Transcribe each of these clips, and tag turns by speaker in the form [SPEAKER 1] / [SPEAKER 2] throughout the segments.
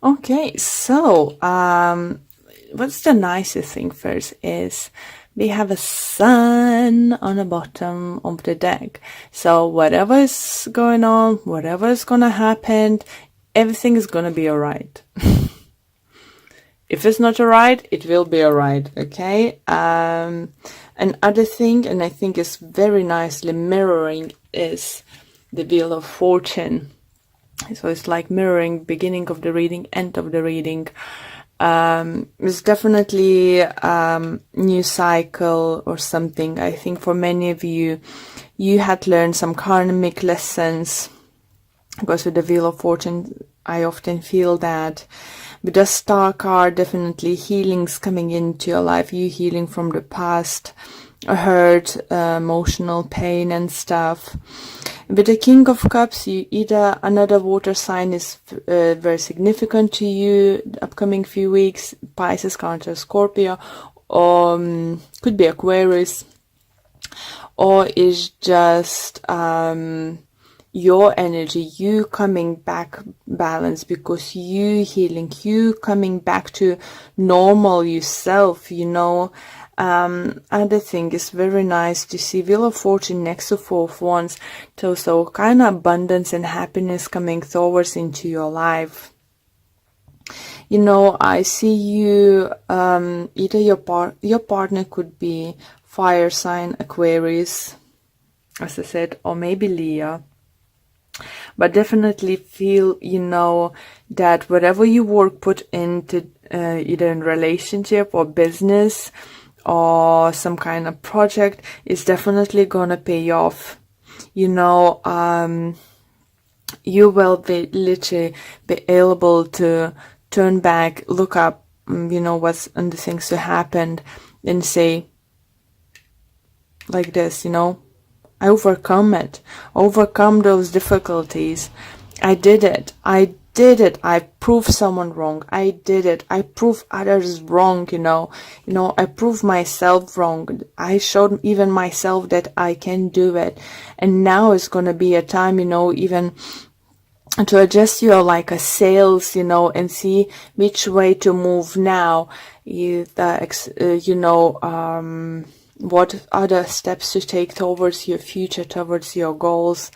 [SPEAKER 1] Okay, so what's the nicest thing first is we have a sun on the bottom of the deck. So whatever is going on, whatever is gonna happen, everything is gonna be alright. If it's not alright, it will be alright, okay? Another thing, and I think is very nicely mirroring, is the Wheel of Fortune. So it's like mirroring beginning of the reading, end of the reading. It's definitely new cycle or something. I think for many of you, you had learned some karmic lessons, because with the Wheel of Fortune, I often feel that. With the Star card, definitely healings coming into your life, you healing from the past, hurt, emotional pain and stuff. With the King of Cups, you either another water sign is very significant to you the upcoming few weeks, Pisces, Cancer, Scorpio, or could be Aquarius, or is just your energy, you coming back balance, because you healing, you coming back to normal yourself, you know. Other thing is very nice to see Wheel of Fortune next to Four of Wands, so kind of abundance and happiness coming towards into your life. You know, I see you, either your partner could be fire sign Aquarius, as I said, or maybe Leo. But definitely feel, you know, that whatever you work put into either in relationship or business or some kind of project is definitely gonna pay off. You know, you will be literally be able to turn back, look up, you know, what's and the things to happen, and say like this, you know, I overcome it, overcome those difficulties. I did it. I did it. I proved someone wrong. I did it. I proved others wrong, you know, I proved myself wrong. I showed even myself that I can do it. And now is going to be a time, you know, even to adjust your like a sails, you know, and see which way to move now. What other steps to take towards your future, towards your goals.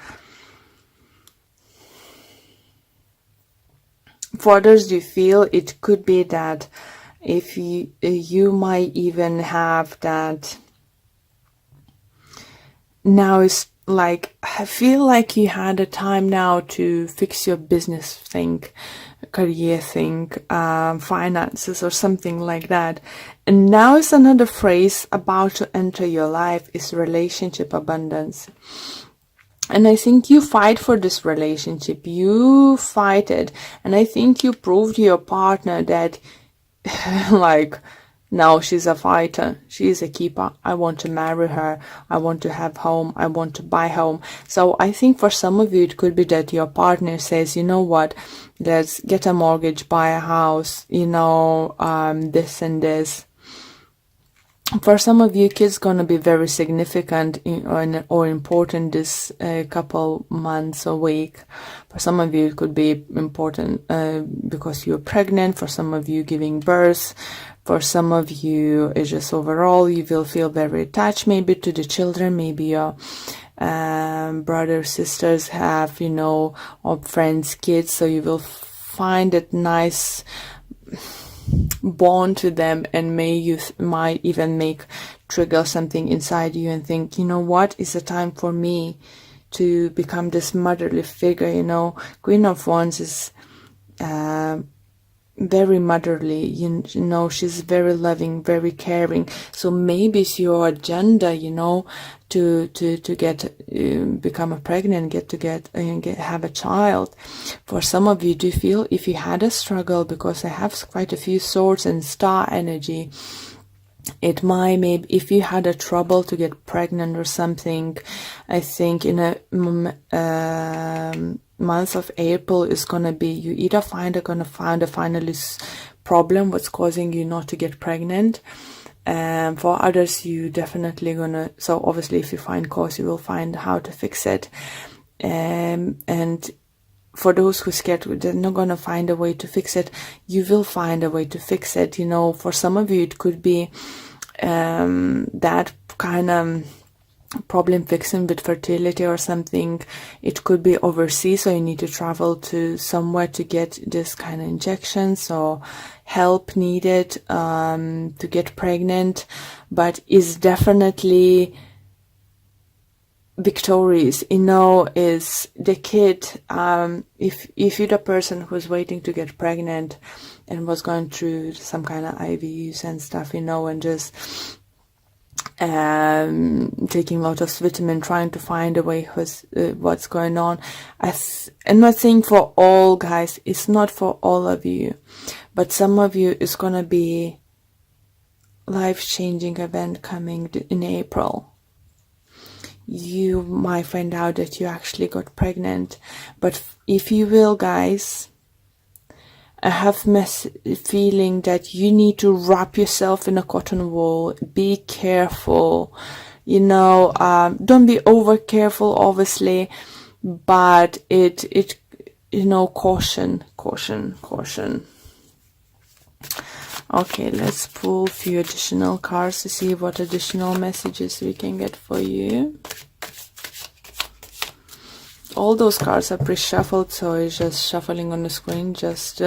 [SPEAKER 1] For others, do you feel it could be that if you might even have that now is like, I feel like you had a time now to fix your business thing, career thing, finances or something like that. And now is another phrase about to enter your life is relationship abundance. And I think you fight for this relationship. You fight it. And I think you proved to your partner that like, now she's a fighter. She's a keeper. I want to marry her. I want to have home. I want to buy home. So I think for some of you, it could be that your partner says, you know what, let's get a mortgage, buy a house, you know, this and this. For some of you, kids gonna be very significant or important this couple months or week. For some of you, it could be important because you're pregnant. For some of you, giving birth. For some of you, it's just overall, you will feel very attached maybe to the children. Maybe your brothers, sisters have, you know, or friends, kids. So you will find it nice bond to them, and you might even trigger something inside you and think, you know what, it's a time for me to become this motherly figure, you know. Queen of Wands is very motherly, you know, she's very loving, very caring. So maybe it's your agenda, you know, to get become a pregnant, have a child. For some of you, do you feel if you had a struggle, because I have quite a few swords and star energy, it might, maybe if you had a trouble to get pregnant or something, I think in a month of April is gonna be, you either gonna find a finally problem what's causing you not to get pregnant. For others, you definitely gonna, so obviously if you find cause, you will find how to fix it. And for those who are scared, they're not going to find a way to fix it. You will find a way to fix it. You know, for some of you, it could be that kind of problem fixing with fertility or something. It could be overseas, so you need to travel to somewhere to get this kind of injections or help needed to get pregnant. But it's definitely victorious, you know, is the kid. If you're the person who's waiting to get pregnant and was going through some kind of IVs and stuff, you know, and just taking a lot of vitamin, trying to find a way what's going on. I'm not saying for all guys, it's not for all of you, but some of you is gonna be life-changing event coming in April. You might find out that you actually got pregnant, but if you will, guys, I have feeling that you need to wrap yourself in a cotton wool. Be careful, you know. Don't be over careful, obviously, but it you know, caution. Okay, let's pull a few additional cards to see what additional messages we can get for you. All those cards are pre-shuffled, so it's just shuffling on the screen, just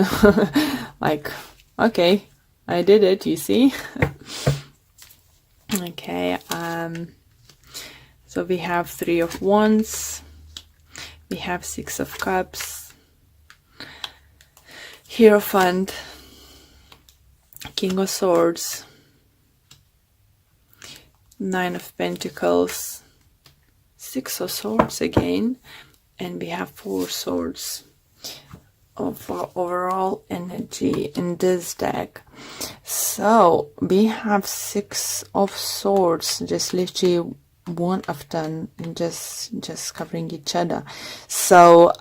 [SPEAKER 1] like, okay, I did it, you see. Okay, so we have 3 of Wands, we have 6 of Cups, Hierophant, King of Swords, 9 of Pentacles, 6 of Swords again, and we have 4 swords of overall energy in this deck. So we have 6 of Swords, just literally one of them, and just covering each other. So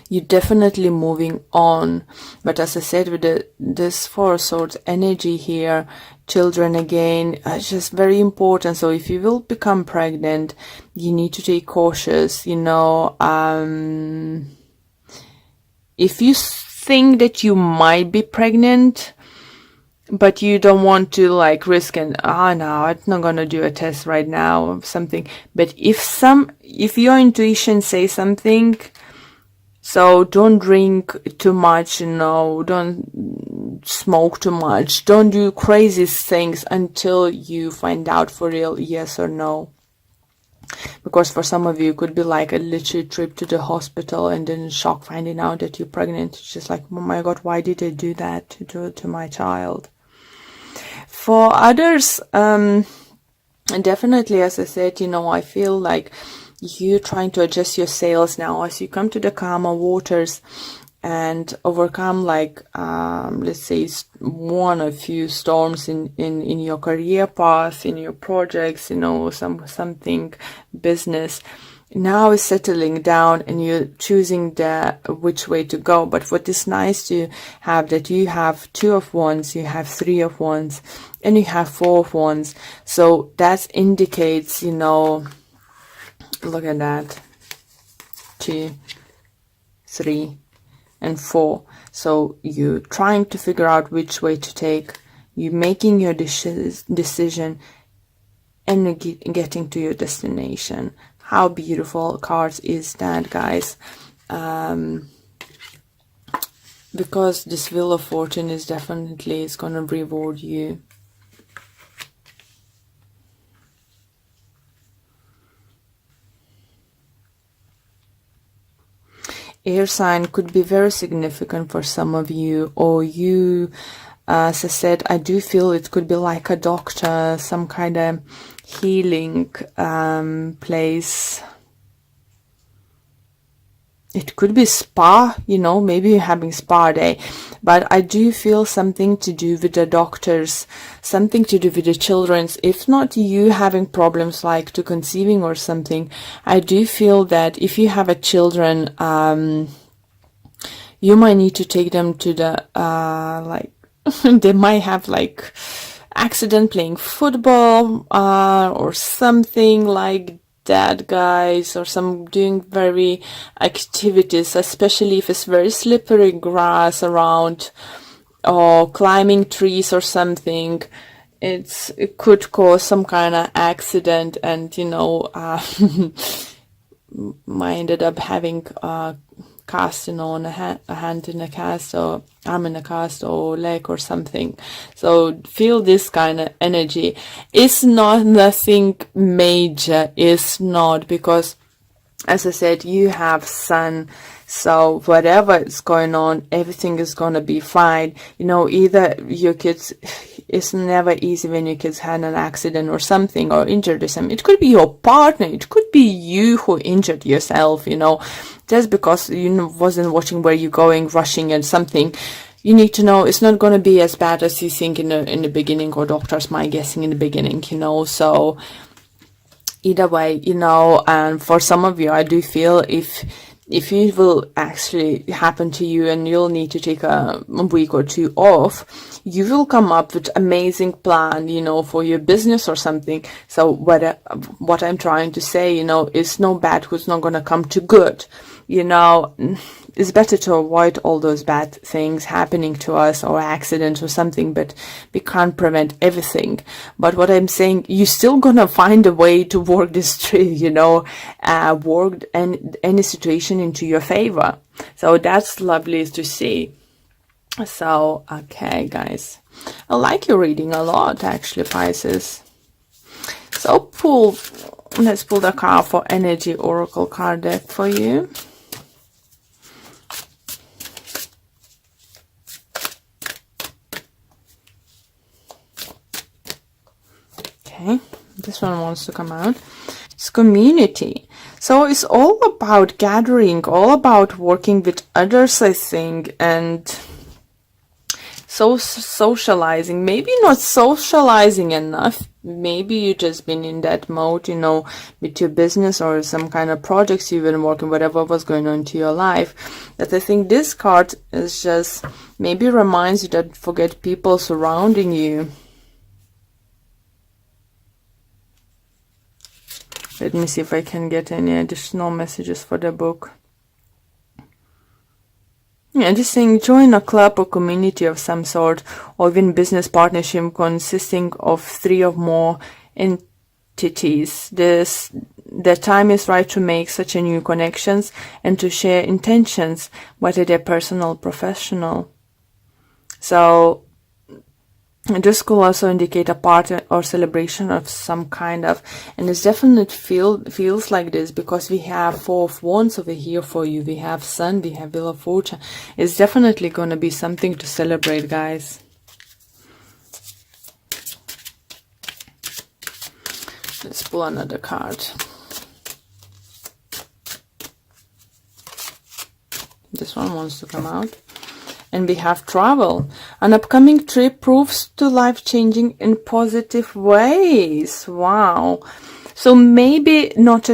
[SPEAKER 1] you're definitely moving on, but as I said, with this 4 swords energy here, children again, it's just very important. So if you will become pregnant, you need to take cautious, you know. If you think that you might be pregnant, but you don't want to like risk and no, I'm not gonna do a test right now or something. But if your intuition says something, so don't drink too much, you know, don't smoke too much, don't do crazy things until you find out for real yes or no. Because for some of you, it could be like a literal trip to the hospital and then shock finding out that you're pregnant. It's just like, oh my God, why did I do that to my child? For others, definitely, as I said, you know, I feel like you're trying to adjust your sails now as you come to the calmer waters and overcome, like, let's say one or few storms in your career path, in your projects, you know, something business. Now is settling down and you're choosing which way to go. But what is nice to have, that you have 2 of Wands, you have 3 of Wands, and you have 4 of Wands. So that indicates, you know, look at that, 2, 3, and 4. So you're trying to figure out which way to take. You're making your decision and getting to your destination. How beautiful cards is that, guys? Because this Wheel of Fortune is definitely going to reward you. Air sign could be very significant for some of you, or you, as I said, I do feel it could be like a doctor, some kind of healing place. It could be spa, you know, maybe you're having spa day, but I do feel something to do with the doctors, something to do with the children's. If not you having problems like to conceiving or something, I do feel that if you have a children, you might need to take them to the, like, they might have like accident playing football, or something like that, guys, or some doing very activities, especially if it's very slippery grass around, or climbing trees or something. It could cause some kind of accident, and I ended up having cast, on a hand in a cast, or arm in a cast, or leg or something. So feel this kind of energy. It's not nothing major, it's not, because as I said, you have sun, so whatever is going on, everything is going to be fine. Either your kids, it's never easy when your kids had an accident or something, or injured or something. It could be your partner, it could be you who injured yourself, just because you wasn't watching where you're going, rushing and something. You need to know it's not going to be as bad as you think in the beginning, or doctors might guessing in the beginning, so either way, and for some of you, I do feel if it will actually happen to you and you'll need to take a week or two off, you will come up with amazing plan, for your business or something. So what I'm trying to say, is no bad who's not going to come to good. It's better to avoid all those bad things happening to us, or accidents or something, but we can't prevent everything. But what I'm saying, you're still gonna find a way to work this tree, work any situation into your favor. So that's lovely to see. So, okay, guys. I like your reading a lot, actually, Pisces. So let's pull the card for Energy Oracle card deck for you. Okay, this one wants to come out. It's community. So it's all about gathering, all about working with others, I think, and socializing. Maybe not socializing enough. Maybe you just been in that mode, with your business or some kind of projects you've been working, whatever was going on to your life. But I think this card is just maybe reminds you that forget people surrounding you. Let me see if I can get any additional messages for the book. Yeah, just saying join a club or community of some sort, or even business partnership consisting of 3 or more entities. The time is right to make such a new connections and to share intentions, whether they're personal or professional. So this could also indicate a party or celebration of some kind of, and it's definitely feels like this, because we have 4 of Wands over here for you. We have Sun, we have Wheel of Fortune. It's definitely going to be something to celebrate, guys. Let's pull another card. This one wants to come out. And we have travel. An upcoming trip proves to life-changing in positive ways. Wow. So maybe not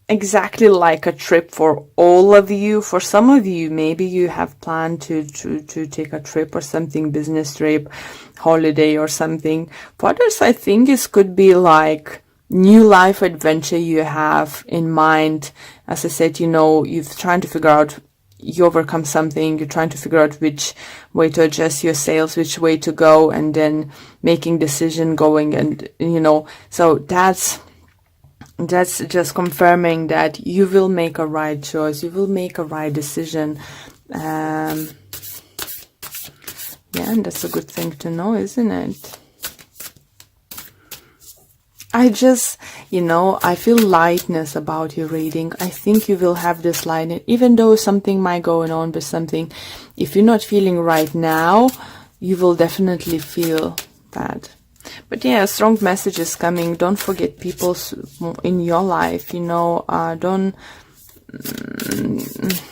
[SPEAKER 1] exactly like a trip for all of you. For some of you, maybe you have planned to take a trip or something, business trip, holiday or something. For others, I think it could be like new life adventure you have in mind. As I said, you're trying to figure out, you overcome something, you're trying to figure out which way to adjust your sails, which way to go, and then making decision going, and so that's just confirming that you will make a right choice, you will make a right decision. Yeah, and that's a good thing to know, isn't it? I just, I feel lightness about your reading. I think you will have this lightness, even though something might go on with something. If you're not feeling right now, you will definitely feel bad. But yeah, strong messages coming. Don't forget people in your life, don't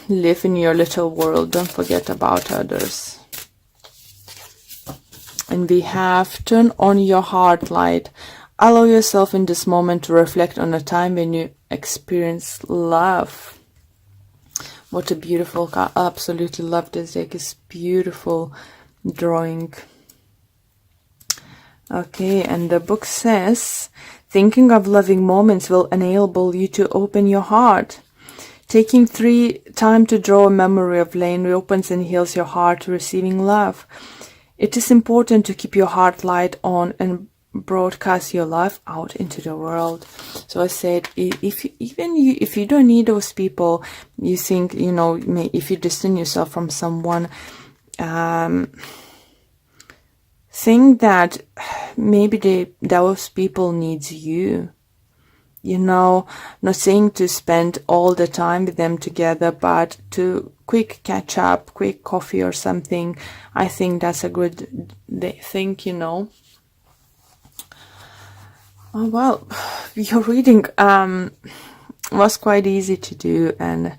[SPEAKER 1] live in your little world. Don't forget about others. And we have turn on your heart light. Allow yourself in this moment to reflect on a time when you experienced love. What a beautiful card. I absolutely love this deck. It's beautiful drawing. Okay, and the book says, Thinking of loving moments will enable you to open your heart. Taking time to draw a memory of lane reopens and heals your heart to receiving love. It is important to keep your heart light on and broadcast your love out into the world. So I said, if you don't need those people, you think, if you distance yourself from someone, think that maybe those people needs you. Not saying to spend all the time with them together, but to quick catch up, quick coffee or something. I think that's a good thing, Oh, well, your reading was quite easy to do, and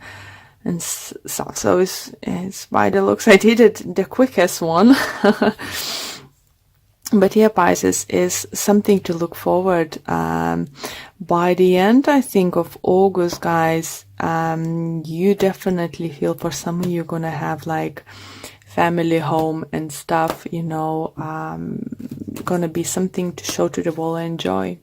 [SPEAKER 1] so it's by the looks I did it the quickest one. But yeah, Pisces is something to look forward. By the end, I think, of August, guys, you definitely feel, for some of you, gonna have like family home and stuff, gonna be something to show to the world and enjoy.